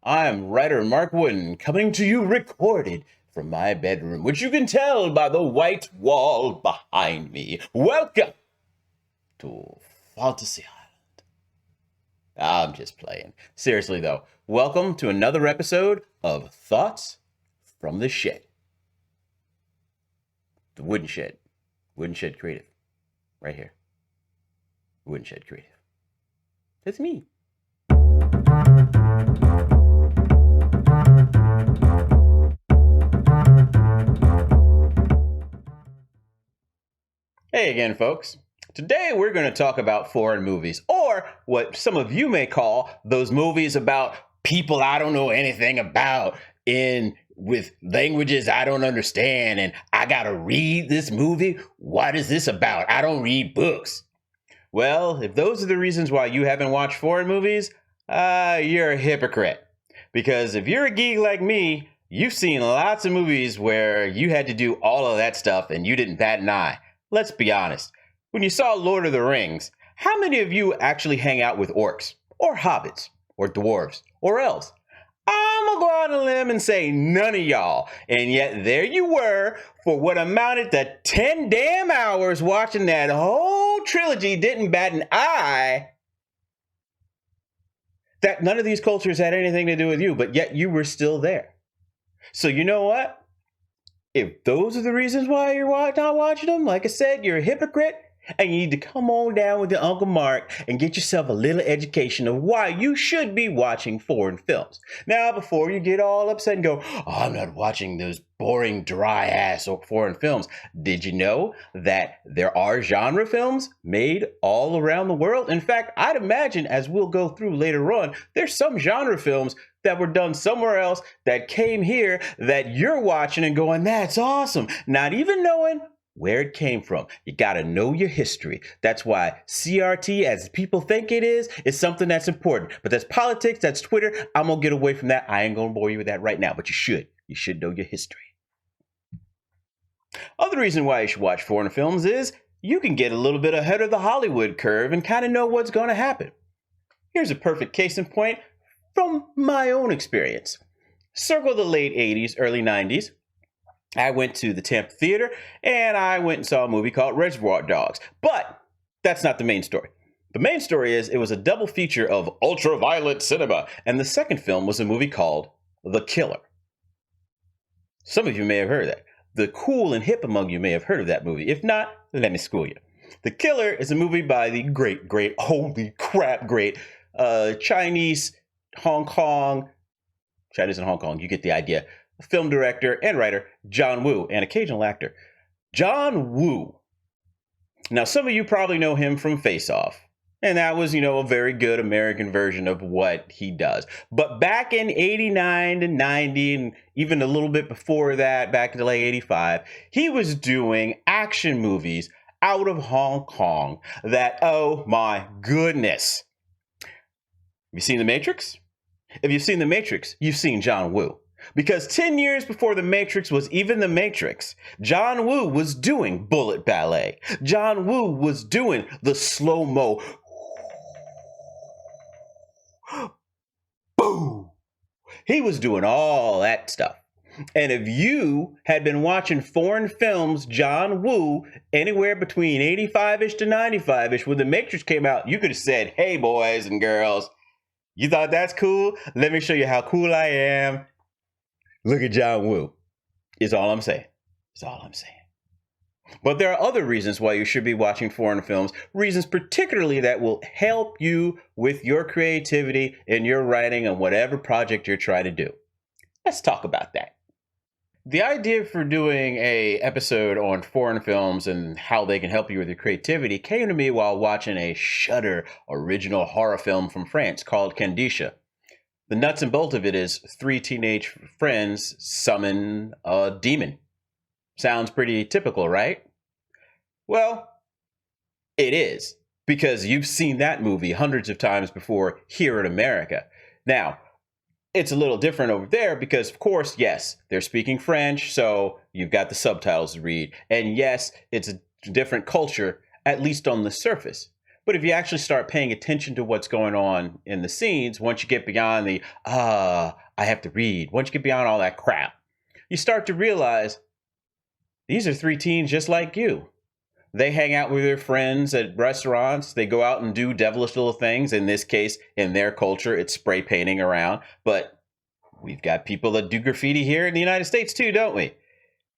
I am writer Mark Wooden, coming to you recorded from my bedroom, which you can tell by the white wall behind me. Welcome to Fantasy Island. I'm just playing. Seriously, though, welcome to another episode of Thoughts from the Shed. The Wooden Shed. Wooden Shed Creative. Right here. Wooden Shed Creative. That's me. Hey again, folks. Today we're going to talk about foreign movies, or what some of you may call those movies about people I don't know anything about with languages I don't understand, and I gotta read this movie. What is this about? I don't read books. Well, if those are the reasons why you haven't watched foreign movies, you're a hypocrite. Because if you're a geek like me, you've seen lots of movies where you had to do all of that stuff and you didn't bat an eye. Let's be honest. When you saw Lord of the Rings, how many of you actually hang out with orcs, or hobbits, or dwarves, or elves? I'm gonna go out on a limb and say none of y'all. And yet there you were for what amounted to 10 damn hours watching that whole trilogy, didn't bat an eye. That none of these cultures had anything to do with you, but yet you were still there. So you know what? If those are the reasons why you're not watching them, like I said, you're a hypocrite, and you need to come on down with your Uncle Mark and get yourself a little education of why you should be watching foreign films. Now, before you get all upset and go, oh, I'm not watching those boring, dry-ass foreign films, did you know that there are genre films made all around the world? In fact, I'd imagine, as we'll go through later on, there's some genre films that were done somewhere else that came here that you're watching and going, that's awesome. Not even knowing where it came from. You got to know your history. That's why CRT, as people think it is something that's important. But that's politics, that's Twitter. I'm going to get away from that. I ain't going to bore you with that right now, but you should. You should know your history. Other reason why you should watch foreign films is you can get a little bit ahead of the Hollywood curve and kind of know what's going to happen. Here's a perfect case in point from my own experience. Circle the late 80s, early 90s. I went to the Tampa Theater and I went and saw a movie called Reservoir Dogs. But that's not the main story. The main story is it was a double feature of ultraviolet cinema. And the second film was a movie called The Killer. Some of you may have heard of that. The cool and hip among you may have heard of that movie. If not, let me school you. The Killer is a movie by the great, holy crap, great Chinese and Hong Kong, you get the idea, film director and writer John Woo, and occasional actor. John Woo. Now, some of you probably know him from Face Off, and that was, a very good American version of what he does. But back in 89 to 90, and even a little bit before that, back to like 85, he was doing action movies out of Hong Kong that, oh my goodness. Have you seen The Matrix? If you've seen The Matrix, you've seen John Woo. Because 10 years before The Matrix was even The Matrix, John Woo was doing bullet ballet. John Woo was doing the slow-mo. Boom! He was doing all that stuff. And if you had been watching foreign films, John Woo, anywhere between 85-ish to 95-ish, when The Matrix came out, you could have said, hey, boys and girls, you thought that's cool? Let me show you how cool I am. Look at John Woo. Is all I'm saying. Is all I'm saying. But there are other reasons why you should be watching foreign films, reasons particularly that will help you with your creativity and your writing on whatever project you're trying to do. Let's talk about that. The idea for doing an episode on foreign films and how they can help you with your creativity came to me while watching a Shudder original horror film from France called Candisha. The nuts and bolt of it is 3 teenage friends summon a demon. Sounds pretty typical, right? Well, it is, because you've seen that movie hundreds of times before here in America. Now, it's a little different over there because, of course, yes, they're speaking French, so you've got the subtitles to read. And yes, it's a different culture, at least on the surface. But if you actually start paying attention to what's going on in the scenes, once you get beyond the, I have to read, once you get beyond all that crap, you start to realize these are three teens just like you. They hang out with their friends at restaurants. They go out and do devilish little things. In this case, in their culture, it's spray painting around. But we've got people that do graffiti here in the United States too, don't we?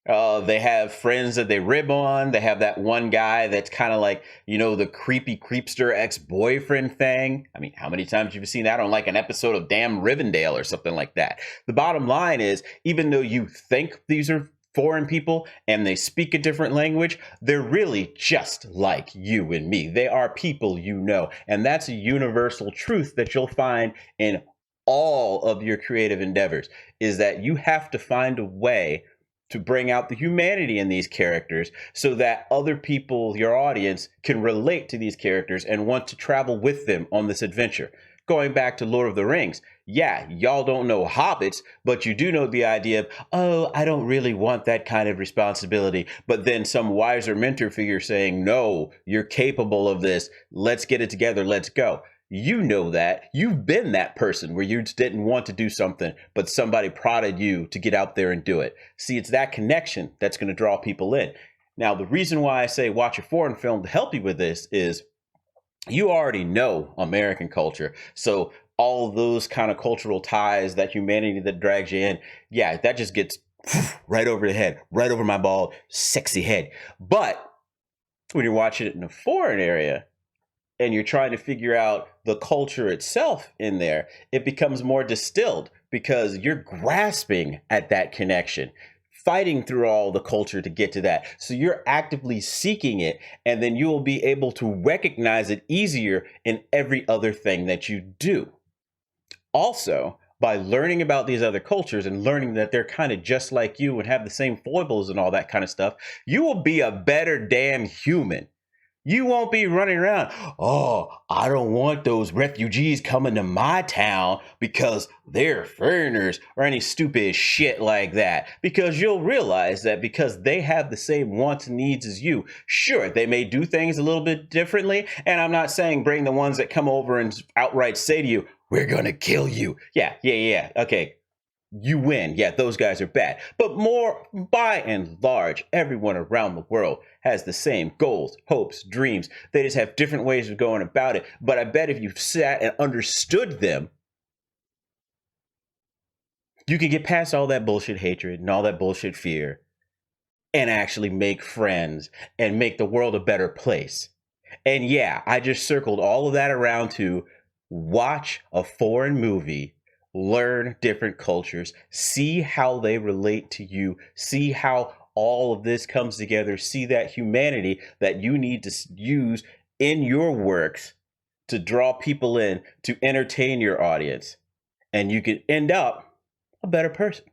They have friends that they rib on. They have that one guy that's kind of like, the creepy creepster ex-boyfriend thing. I mean, how many times have you seen that on like an episode of damn Rivendell or something like that? The bottom line is, even though you think these are foreign people and they speak a different language, they're really just like you and me. They are people you know. And that's a universal truth that you'll find in all of your creative endeavors, is that you have to find a way to bring out the humanity in these characters so that other people, your audience, can relate to these characters and want to travel with them on this adventure. Going back to Lord of the Rings, yeah, y'all don't know hobbits, but you do know the idea of, oh, I don't really want that kind of responsibility. But then some wiser mentor figure saying, no, you're capable of this. Let's get it together. Let's go. You know that. You've been that person where you just didn't want to do something, but somebody prodded you to get out there and do it. See, it's that connection that's going to draw people in. Now, the reason why I say watch a foreign film to help you with this is you already know American culture. So all those kind of cultural ties, that humanity that drags you in, yeah, that just gets right over the head, right over my bald, sexy head. But when you're watching it in a foreign area, and you're trying to figure out the culture itself in there, it becomes more distilled because you're grasping at that connection, fighting through all the culture to get to that. So you're actively seeking it, and then you will be able to recognize it easier in every other thing that you do. Also, by learning about these other cultures and learning that they're kind of just like you and have the same foibles and all that kind of stuff, you will be a better damn human. You won't be running around, oh, I don't want those refugees coming to my town because they're foreigners, or any stupid shit like that. Because you'll realize that because they have the same wants and needs as you, sure, they may do things a little bit differently. And I'm not saying bring the ones that come over and outright say to you, we're going to kill you. Yeah. Okay. You win. Yeah, those guys are bad. But more by and large, everyone around the world has the same goals, hopes, dreams. They just have different ways of going about it. But I bet if you sat and understood them, you can get past all that bullshit hatred and all that bullshit fear and actually make friends and make the world a better place. And yeah, I just circled all of that around to watch a foreign movie, learn different cultures, see how they relate to you, see how all of this comes together, see that humanity that you need to use in your works to draw people in, to entertain your audience, and you could end up a better person.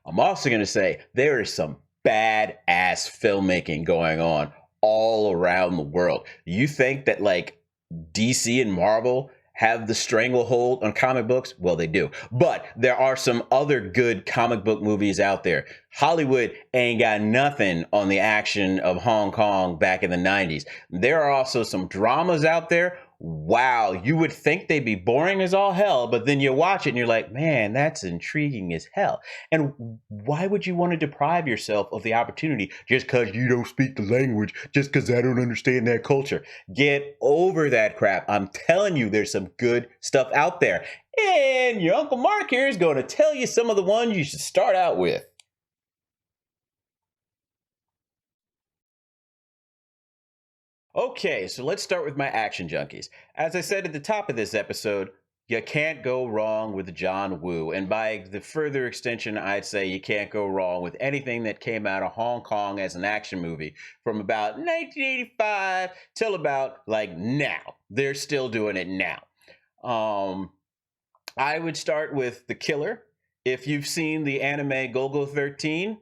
I'm also going to say there is some badass filmmaking going on all around the world. You think that like DC and Marvel have the stranglehold on comic books? Well, they do. But there are some other good comic book movies out there. Hollywood ain't got nothing on the action of Hong Kong back in the 90s. There are also some dramas out there. Wow, you would think they'd be boring as all hell, but then you watch it and you're like, man, that's intriguing as hell. And why would you want to deprive yourself of the opportunity just because you don't speak the language, just because I don't understand that culture? Get over that crap. I'm telling you, there's some good stuff out there. And your Uncle Mark here is going to tell you some of the ones you should start out with. Okay, so let's start with my action junkies. As I said at the top of this episode, you can't go wrong with John Woo. And by the further extension, I'd say you can't go wrong with anything that came out of Hong Kong as an action movie from about 1985 till about like now. They're still doing it now. I would start with The Killer. If you've seen the anime Golgo 13,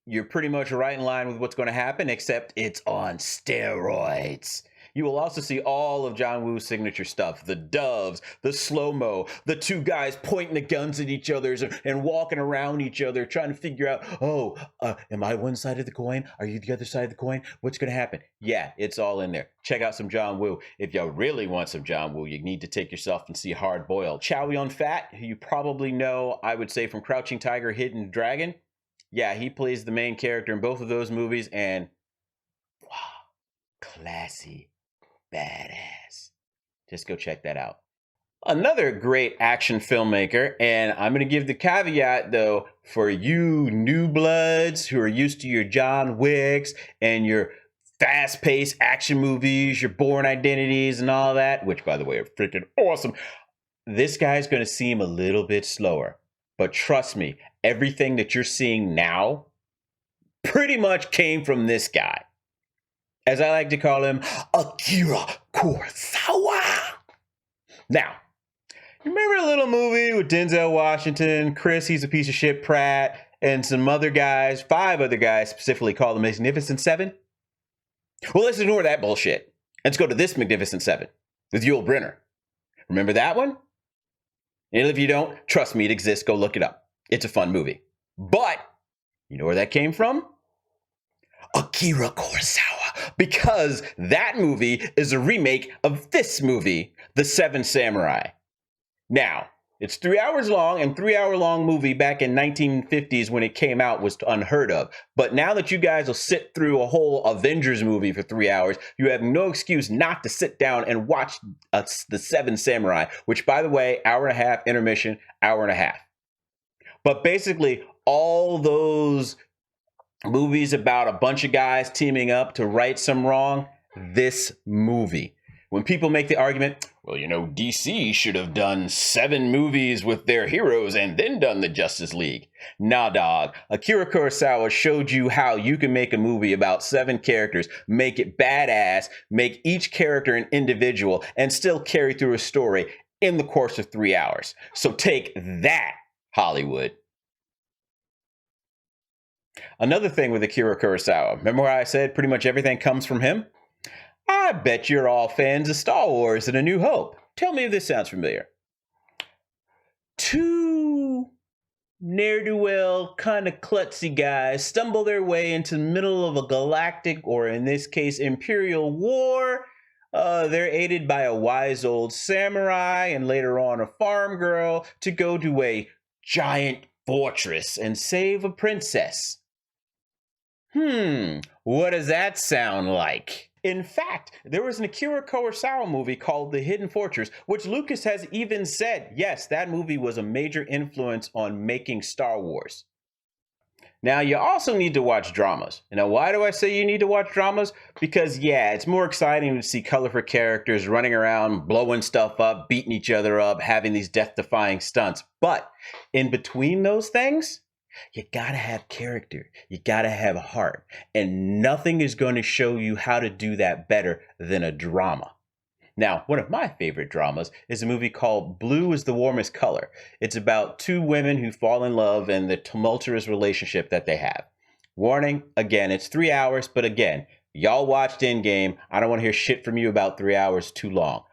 you're pretty much right in line with what's going to happen, except it's on steroids. You will also see all of John Woo's signature stuff, the doves, the slow-mo, the two guys pointing the guns at each other and walking around each other, trying to figure out, am I one side of the coin? Are you the other side of the coin? What's going to happen? Yeah, it's all in there. Check out some John Woo. If you really want some John Woo, you need to take yourself and see Hard Boiled. Chow Yun-fat, who you probably know, I would say, from Crouching Tiger, Hidden Dragon. Yeah, he plays the main character in both of those movies, and wow, classy. Badass. Just go check that out. Another great action filmmaker, and I'm going to give the caveat though, for you new bloods who are used to your John Wicks and your fast-paced action movies, your Bourne Identities and all that, which by the way are freaking awesome. This guy's going to seem a little bit slower, but trust me, everything that you're seeing now pretty much came from this guy. As I like to call him, Akira Kurosawa. Now, you remember a little movie with Denzel Washington, Chris, he's a piece of shit, Pratt, and some other guys, 5 other guys specifically called the Magnificent Seven? Well, let's ignore that bullshit. Let's go to this Magnificent Seven with Yul Brynner. Remember that one? And if you don't, trust me, it exists. Go look it up. It's a fun movie. But, you know where that came from? Akira Kurosawa. Because that movie is a remake of this movie, The Seven Samurai. Now, it's 3 hours long, and 3-hour-long movie back in 1950s when it came out was unheard of. But now that you guys will sit through a whole Avengers movie for 3 hours, you have no excuse not to sit down and watch The Seven Samurai, which, by the way, hour and a half, intermission, hour and a half. But basically, all those movies about a bunch of guys teaming up to right some wrong, this movie. When people make the argument, well, you know, DC should have done 7 movies with their heroes and then done the Justice League. Nah, dog. Akira Kurosawa showed you how you can make a movie about 7 characters, make it badass, make each character an individual, and still carry through a story in the course of 3 hours. So take that, Hollywood. Another thing with Akira Kurosawa, remember how I said pretty much everything comes from him? I bet you're all fans of Star Wars and A New Hope. Tell me if this sounds familiar. 2 ne'er-do-well, kind of klutzy guys stumble their way into the middle of a galactic, or in this case, imperial war. They're aided by a wise old samurai and later on a farm girl to go to a giant fortress and save a princess. What does that sound like? In fact, there was an Akira Kurosawa movie called The Hidden Fortress, which Lucas has even said, yes, that movie was a major influence on making Star Wars. Now, you also need to watch dramas. Now, why do I say you need to watch dramas? Because, yeah, it's more exciting to see colorful characters running around, blowing stuff up, beating each other up, having these death-defying stunts. But in between those things, you gotta have character. You gotta have heart. And nothing is going to show you how to do that better than a drama. Now, one of my favorite dramas is a movie called Blue is the Warmest Color. It's about 2 women who fall in love and the tumultuous relationship that they have. Warning, again, it's 3 hours, but again, y'all watched Endgame. I don't want to hear shit from you about 3 hours too long.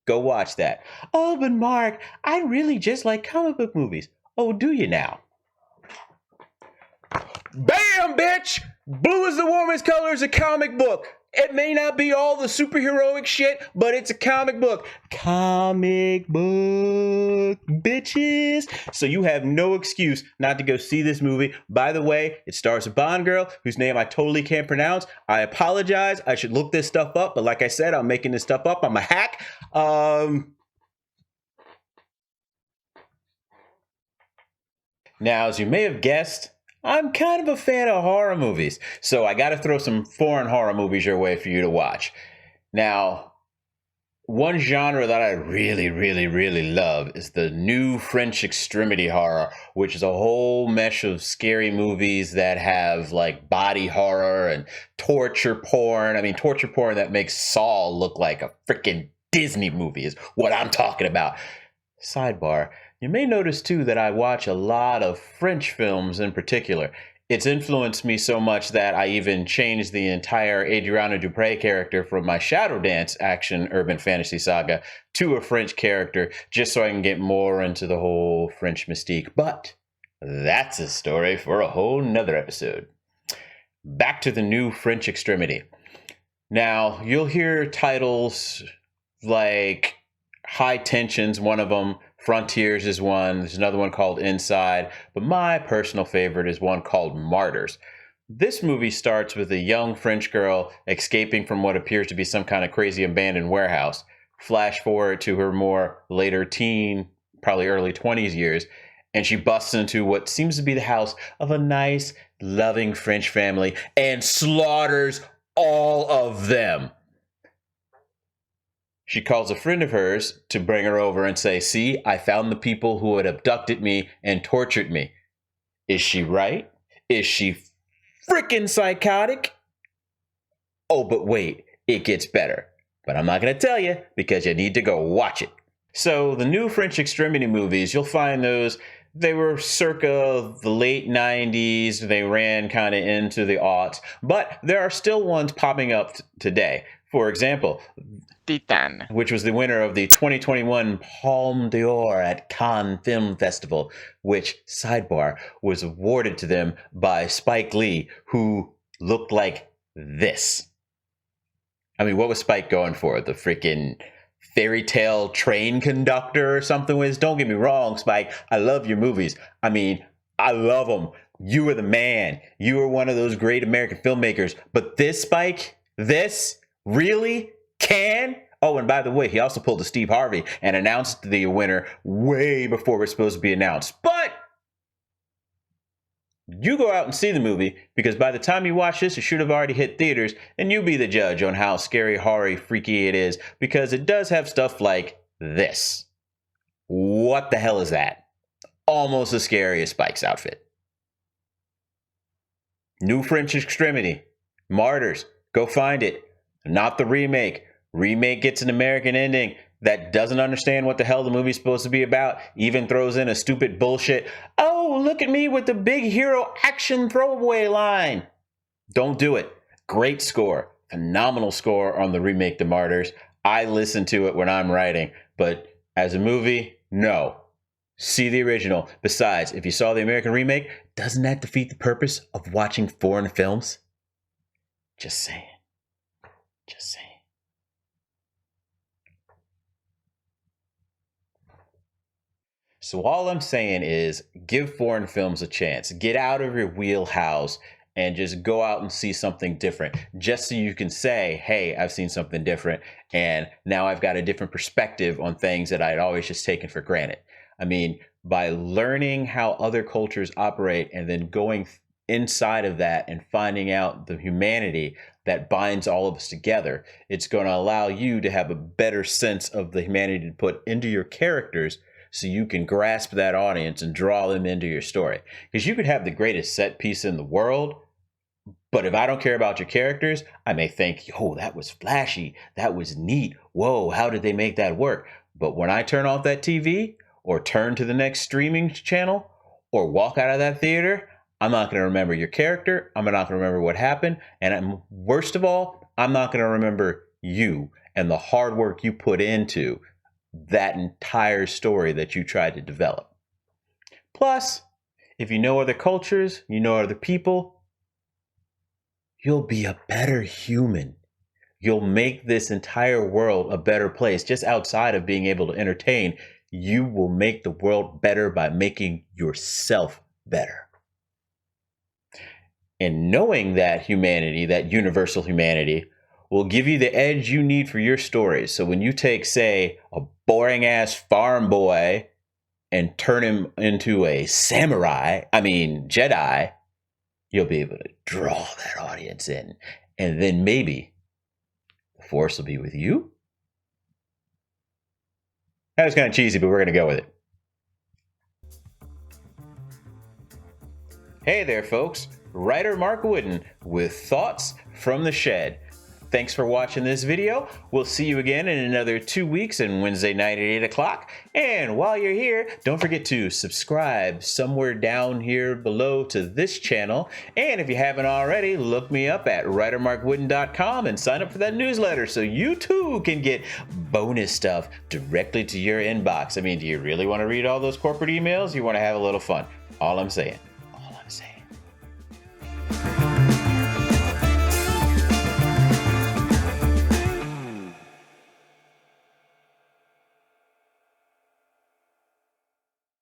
Go watch that. Oh, but Mark, I really just like comic book movies. Oh, do you now? Bam, bitch! Blue is the Warmest Color is a comic book. It may not be all the superheroic shit, but it's a comic book. Comic book, bitches. So you have no excuse not to go see this movie. By the way, it stars a Bond girl whose name I totally can't pronounce. I apologize. I should look this stuff up. But like I said, I'm making this stuff up. I'm a hack. Now, as you may have guessed, I'm kind of a fan of horror movies, so I got to throw some foreign horror movies your way for you to watch. Now, one genre that I really, really, really love is the new French extremity horror, which is a whole mesh of scary movies that have like body horror and torture porn. I mean, torture porn that makes Saw look like a freaking Disney movie is what I'm talking about. Sidebar. You may notice too that I watch a lot of French films in particular. It's influenced me so much that I even changed the entire Adriana Dupre character from my Shadow Dance action urban fantasy saga to a French character just so I can get more into the whole French mystique. But that's a story for a whole nother episode. Back to the new French extremity. Now, you'll hear titles like High Tension's one of them, Frontiers is one, there's another one called Inside, but my personal favorite is one called Martyrs. This movie starts with a young French girl escaping from what appears to be some kind of crazy abandoned warehouse. Flash forward to her more later teen, probably early 20s years, and she busts into what seems to be the house of a nice, loving French family and slaughters all of them. She calls a friend of hers to bring her over and say, "See, I found the people who had abducted me and tortured me." Is she right? Is she freaking psychotic? Oh, but wait, it gets better. But I'm not going to tell you because you need to go watch it. So the new French extremity movies, you'll find those, they were circa the late 90s. They ran kind of into the aughts, but there are still ones popping up today. For example, Titan, which was the winner of the 2021 Palme d'Or at Cannes Film Festival, which, sidebar, was awarded to them by Spike Lee, who looked like this. I mean, what was Spike going for? The freaking fairy tale train conductor or something? Don't get me wrong, Spike. I love your movies. I mean, I love them. You were the man. You were one of those great American filmmakers. But this, Spike, this really can? Oh, and by the way, he also pulled a Steve Harvey and announced the winner way before it was supposed to be announced. But you go out and see the movie, because by the time you watch this, it should have already hit theaters, and you be the judge on how scary, horror, freaky it is, because it does have stuff like this. What the hell is that? Almost as scary as Spike's outfit. New French Extremity. Martyrs. Go find it. Not the remake. Remake gets an American ending that doesn't understand what the hell the movie's supposed to be about, even throws in a stupid bullshit, "Oh, look at me with the big hero action throwaway line." Don't do it. Great score. Phenomenal score on the remake, The Martyrs. I listen to it when I'm writing, but as a movie, no. See the original. Besides, if you saw the American remake, doesn't that defeat the purpose of watching foreign films? Just saying. Just saying. So all I'm saying is give foreign films a chance. Get out of your wheelhouse and just go out and see something different, just so you can say, "Hey, I've seen something different, and now I've got a different perspective on things that I'd always just taken for granted." I mean, by learning how other cultures operate and then going inside of that and finding out the humanity that binds all of us together, it's going to allow you to have a better sense of the humanity to put into your characters, so you can grasp that audience and draw them into your story. Because you could have the greatest set piece in the world, but if I don't care about your characters, I may think, "Oh, that was flashy. That was neat. Whoa, how did they make that work?" But when I turn off that TV or turn to the next streaming channel or walk out of that theater, I'm not going to remember your character. I'm not going to remember what happened. And worst of all, I'm not going to remember you and the hard work you put into that entire story that you tried to develop. Plus, if you know other cultures, you know other people, you'll be a better human. You'll make this entire world a better place. Just outside of being able to entertain, you will make the world better by making yourself better. And knowing that humanity, that universal humanity, will give you the edge you need for your stories. So when you take, say, a boring ass farm boy and turn him into a Jedi, you'll be able to draw that audience in. And then maybe the Force will be with you. That was kind of cheesy, but we're going to go with it. Hey there, folks. Writer Mark Wooden with Thoughts from the Shed. Thanks for watching this video. We'll see you again in another 2 weeks and Wednesday night at 8 o'clock. And while you're here, don't forget to subscribe somewhere down here below to this channel. And if you haven't already, look me up at writermarkwooden.com and sign up for that newsletter so you too can get bonus stuff directly to your inbox. I mean, do you really want to read all those corporate emails? You want to have a little fun. All I'm saying.